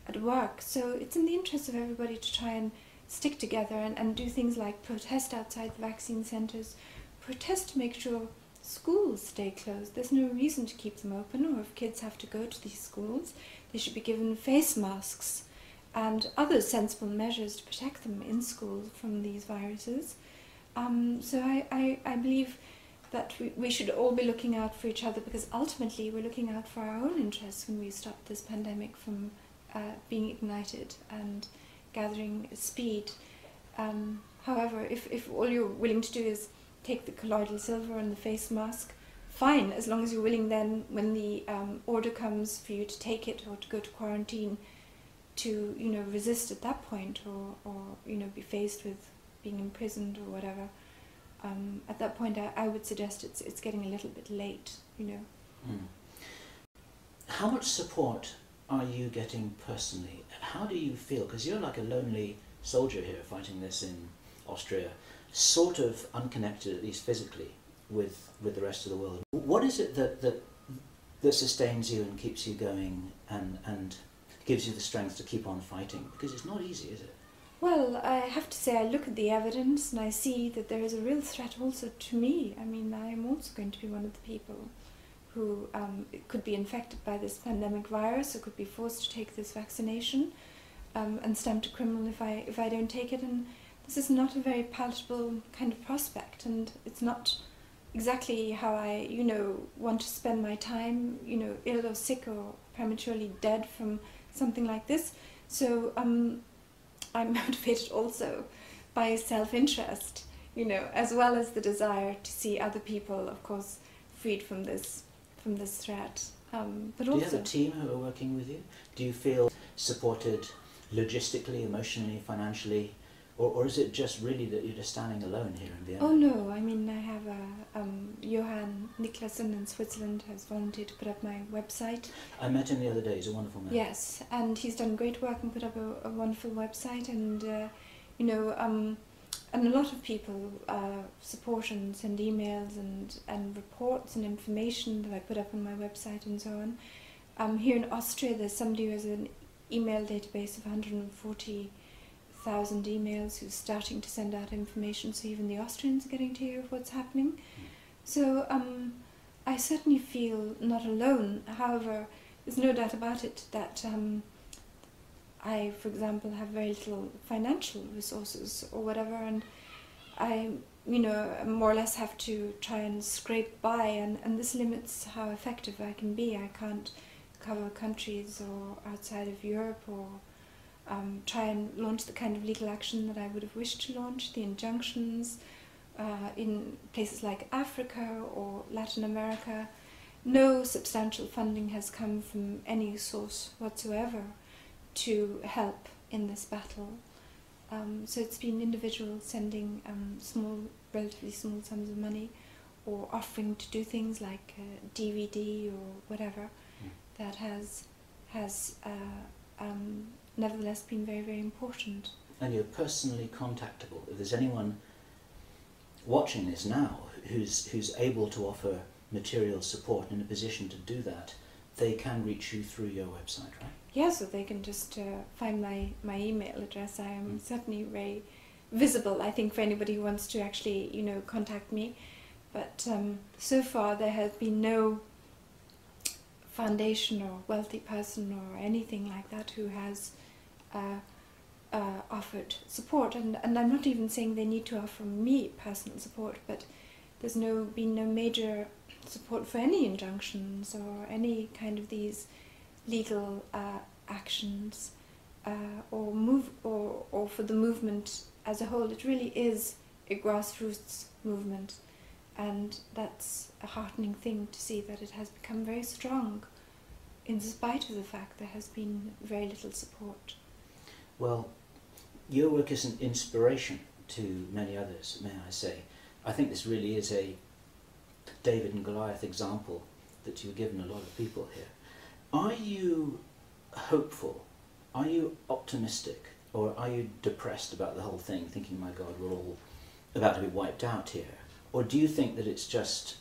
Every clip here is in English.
at work. So it's in the interest of everybody to try and stick together and do things like protest outside the vaccine centres, protest to make sure schools stay closed. There's no reason to keep them open, or if kids have to go to these schools, they should be given face masks and other sensible measures to protect them in school from these viruses. So I believe that we should all be looking out for each other, because ultimately we're looking out for our own interests when we stop this pandemic from being ignited and gathering speed. However, if all you're willing to do is take the colloidal silver and the face mask, fine, as long as you're willing then, when the order comes for you to take it or to go to quarantine, to resist at that point, or be faced with being imprisoned or whatever. At that point, I would suggest it's getting a little bit late. How much support are you getting personally? How do you feel? Because you're like a lonely soldier here fighting this in Austria, sort of unconnected, at least physically, with the rest of the world. What is it that sustains you and keeps you going and gives you the strength to keep on fighting? Because it's not easy, is it? Well, I have to say, I look at the evidence and I see that there is a real threat also to me. I mean, I am also going to be one of the people who could be infected by this pandemic virus, or could be forced to take this vaccination, and stamped a criminal if I don't take it. And this is not a very palatable kind of prospect, and it's not exactly how I, want to spend my time, ill or sick or prematurely dead from something like this. So I'm motivated also by self-interest, as well as the desire to see other people, of course, freed from this threat. But do also, you have a team who are working with you? Do you feel supported logistically, emotionally, financially, or is it just really that you're just standing alone here in Vienna? Oh no, I mean, I have Johan Niklasen in Switzerland has volunteered to put up my website. I met him the other day, he's a wonderful man. Yes, and he's done great work and put up a wonderful website, and and a lot of people support and send emails and reports and information that I put up on my website and so on. Here in Austria, there's somebody who has an email database of 140,000 emails who's starting to send out information, so even the Austrians are getting to hear of what's happening. So I certainly feel not alone. However, there's no doubt about it that I, for example, have very little financial resources or whatever, and I, more or less have to try and scrape by, and this limits how effective I can be. I can't cover countries or outside of Europe, or try and launch the kind of legal action that I would have wished to launch, the injunctions in places like Africa or Latin America. No substantial funding has come from any source whatsoever to help in this battle. So it's been individuals sending relatively small sums of money, or offering to do things like DVD or whatever, that has nevertheless been very, very important. And you're personally contactable. If there's anyone watching this now who's able to offer material support in a position to do that, they can reach you through your website, right? Yeah, so they can just find my email address. I am certainly very visible, I think, for anybody who wants to actually, contact me. But so far there has been no foundation or wealthy person or anything like that who has offered support. And I'm not even saying they need to offer me personal support, but there's been no major support for any injunctions or any kind of these legal actions or for the movement as a whole. It really is a grassroots movement, and that's a heartening thing to see, that it has become very strong in spite of the fact there has been very little support. Well, your work is an inspiration to many others, may I say. I think this really is a David and Goliath example that you've given a lot of people here. Are you hopeful? Are you optimistic? Or are you depressed about the whole thing, thinking, my God, we're all about to be wiped out here? Or do you think that it's just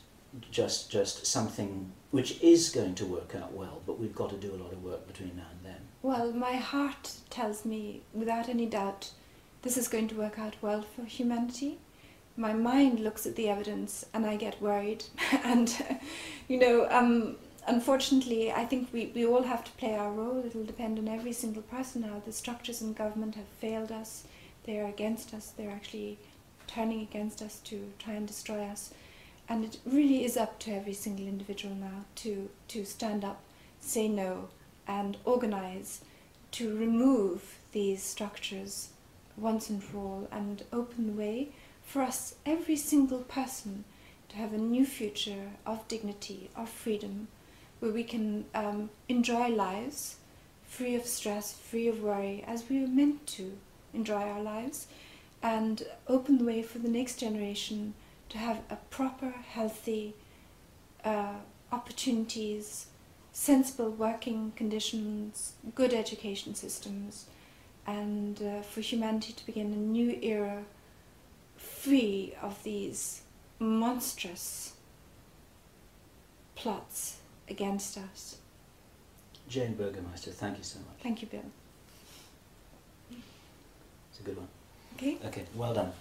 just something which is going to work out well, but we've got to do a lot of work between now and then? Well, my heart tells me, without any doubt, this is going to work out well for humanity. My mind looks at the evidence and I get worried. And, unfortunately, I think we all have to play our role. It will depend on every single person now. The structures in government have failed us. They are against us. They're actually turning against us to try and destroy us. And it really is up to every single individual now to stand up, say no, and organize to remove these structures once and for all and open the way for us, every single person, to have a new future of dignity, of freedom, where we can enjoy lives free of stress, free of worry, as we were meant to enjoy our lives, and open the way for the next generation to have a proper, healthy opportunities, sensible working conditions, good education systems, and for humanity to begin a new era free of these monstrous plots against us. Jane Burgermeister, thank you so much. Thank you, Bill. It's a good one. Okay. Okay, well done.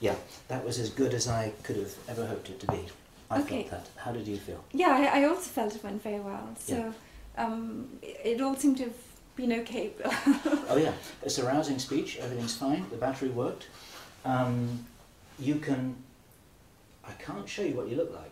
Yeah, that was as good as I could have ever hoped it to be. I felt that. How did you feel? Yeah, I also felt it went very well. So it all seemed to have been okay, Bill. Oh yeah, it's a rousing speech, everything's fine, the battery worked. You can... I can't show you what you look like.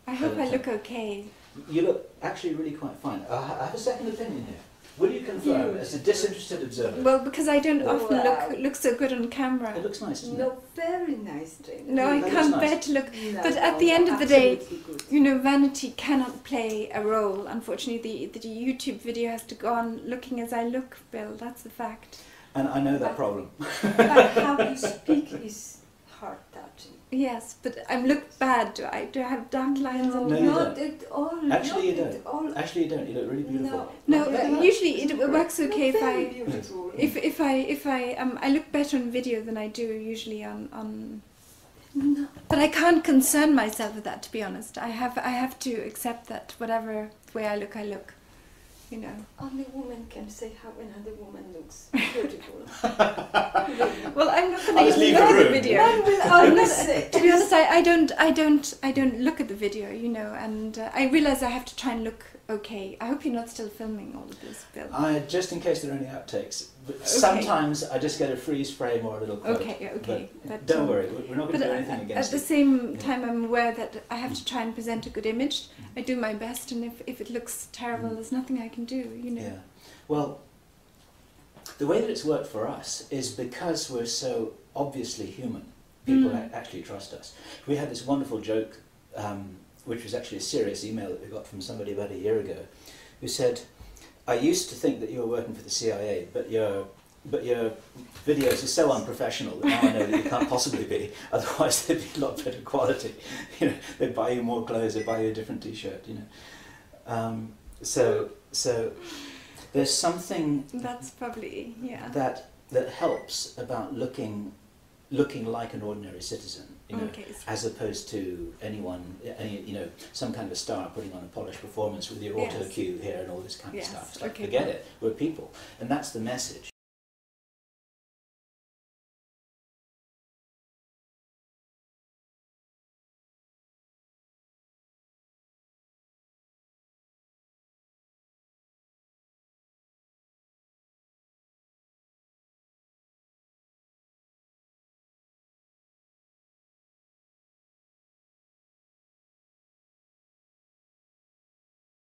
I hope I look okay. You look actually really quite fine. I have a second opinion here. Will you confirm, as a disinterested observer? Well, because I don't often look so good on camera. It looks nice, doesn't it? No, very nice, Jane. No, I can't bear to look. No, but at the end of the day, good. vanity cannot play a role. Unfortunately, the YouTube video has to go on looking as I look, Bill. That's the fact. And I know that problem. But how you speak is heart-touching. Yes, but I look bad. Do I have dark lines on No, my you Not don't. at all. Actually, you not at don't. all. Actually, you don't. You look really beautiful. No, not usually it works okay very if beautiful. I look better on video than I do usually on. No. But I can't concern myself with that, to be honest. I have to accept that whatever way I look, Only woman can say how another woman looks beautiful. Well, I'm not I'll going just to leave look the at the room. video. One will always say. To be honest, I don't look at the video, and I realise I have to try and look okay. I hope you're not still filming all of this, Bill. Just in case there are any outtakes. But sometimes I just get a freeze frame or a little quote. Okay. But don't worry, we're not going to do anything against at it. the same time, I'm aware that I have to try and present a good image. I do my best, and if it looks terrible, there's nothing I can do, Yeah. Well, the way that it's worked for us is because we're so obviously human. People actually trust us. We had this wonderful joke, which was actually a serious email that we got from somebody about a year ago, who said, I used to think that you were working for the CIA, but your videos are so unprofessional that now I know that you can't possibly be. Otherwise, they'd be a lot better quality. They'd buy you more clothes, they'd buy you a different T-shirt. So there's something That's probably that helps about looking like an ordinary citizen. As opposed to some kind of a star putting on a polished performance with your auto cue here and all this kind of stuff. It's like, forget it, we're people. And that's the message.